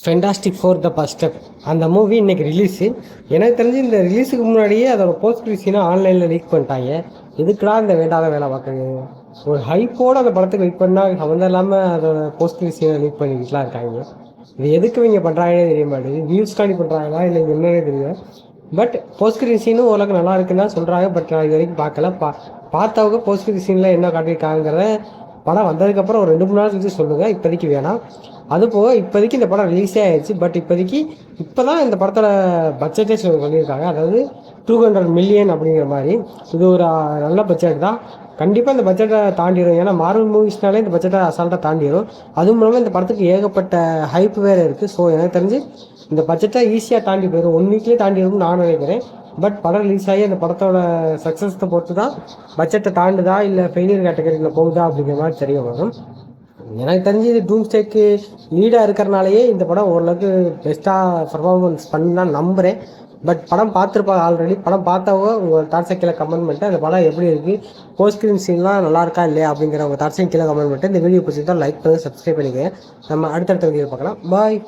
Fantastic four the first step அந்த movie இன்றைக்கி release. எனக்கு தெரிஞ்சு இந்த ரிலீஸுக்கு முன்னாடியே அதோட போஸ்ட் சீனாக ஆன்லைனில் லீக் பண்ணிட்டாங்க. எதுக்குடா இந்த வேண்டாத வேலை பார்க்குறது? ஒரு ஹைப்போடு அந்த படத்துக்கு வெயிட் பண்ணால் சம்மந்தம் இல்லாமல் அதோட போஸ்ட் சீனை லீக் பண்ணிக்கிட்டுலாம் இருக்காங்க. இது எதுக்கு இவங்க பண்ணுறாங்கன்னே தெரிய மாட்டேங்குது. வியூஸ்காண்டி பண்ணுறாங்களா இல்லை என்னன்னே தெரியல. பட் போஸ்ட் சீனும் ஓரளவுக்கு நல்லா இருக்குன்னு தான் சொல்கிறாங்க. பட் நான் இது வரைக்கும் பார்க்கல. பார்த்தவங்க போஸ்ட் சீனில் என்ன காட்டியிருக்காங்கிறத படம் வந்ததுக்கப்புறம் ஒரு 2-3 நாள் கழிச்சு சொல்லுங்கள். இப்போதைக்கு வேணாம். அது போக இப்போதைக்கு இந்த படம் ரிலீஸே ஆயிடுச்சு. பட் இப்போ தான் இந்த படத்தோட பட்ஜெட்டே சொல்லியிருக்காங்க. அதாவது 200 மில்லியன் அப்படிங்கிற மாதிரி. இது ஒரு நல்ல பட்ஜெட் தான். கண்டிப்பாக இந்த பட்ஜெட்டை தாண்டிடும். ஏன்னா மார்வல் மூவிஸ்னாலே இந்த பட்ஜெட்டை அசால்ட்டாக தாண்டிடும். அதுவும் இல்லாமல் இந்த படத்துக்கு ஏகப்பட்ட ஹைப் வேறு இருக்குது. ஸோ எனக்கு தெரிஞ்சு இந்த பட்ஜெட்டை ஈஸியாக தாண்டி போயிடும். 1 வீக்லேயே தாண்டிடும்னு நான் நினைக்கிறேன். பட் படம் ரிலீஸ் ஆகி அந்த படத்தோட சக்ஸஸை பொறுத்து தான் பட்ஜெட்டை தாண்டுதா இல்லை ஃபெயிலியர் கேட்டகரியில் போகுதா அப்படிங்கிற மாதிரி தெரிய வரும். எனக்கு தெரிஞ்சு இது டூம்ஸ்டேக்கு லீடாக இருக்கிறனாலேயே இந்த படம் ஓரளவுக்கு பெஸ்ட்டாக பர்ஃபார்மன்ஸ் பண்ணால் நம்புகிறேன். பட் படம் பார்த்துருப்பாங்க ஆல்ரெடி. படம் பார்த்தவங்க உங்கள் தாட்ஸை கீழே கமெண்ட் பண்ணிட்டு அந்த படம் எப்படி இருக்குது, போஸ்ட் ஸ்க்ரீன் சீன்லாம் நல்லா இருக்கா இல்லையா அப்படிங்கிற உங்கள் தாட்ஸையும் கீழே கமெண்ட் பண்ணிட்டு இந்த வீடியோ பிடிச்சிருந்தா லைக் பண்ணி சப்ஸ்கிரைப் பண்ணிக்கிறேன். நம்ம அடுத்தடுத்த வீடியோ பார்க்கலாம். பாய்.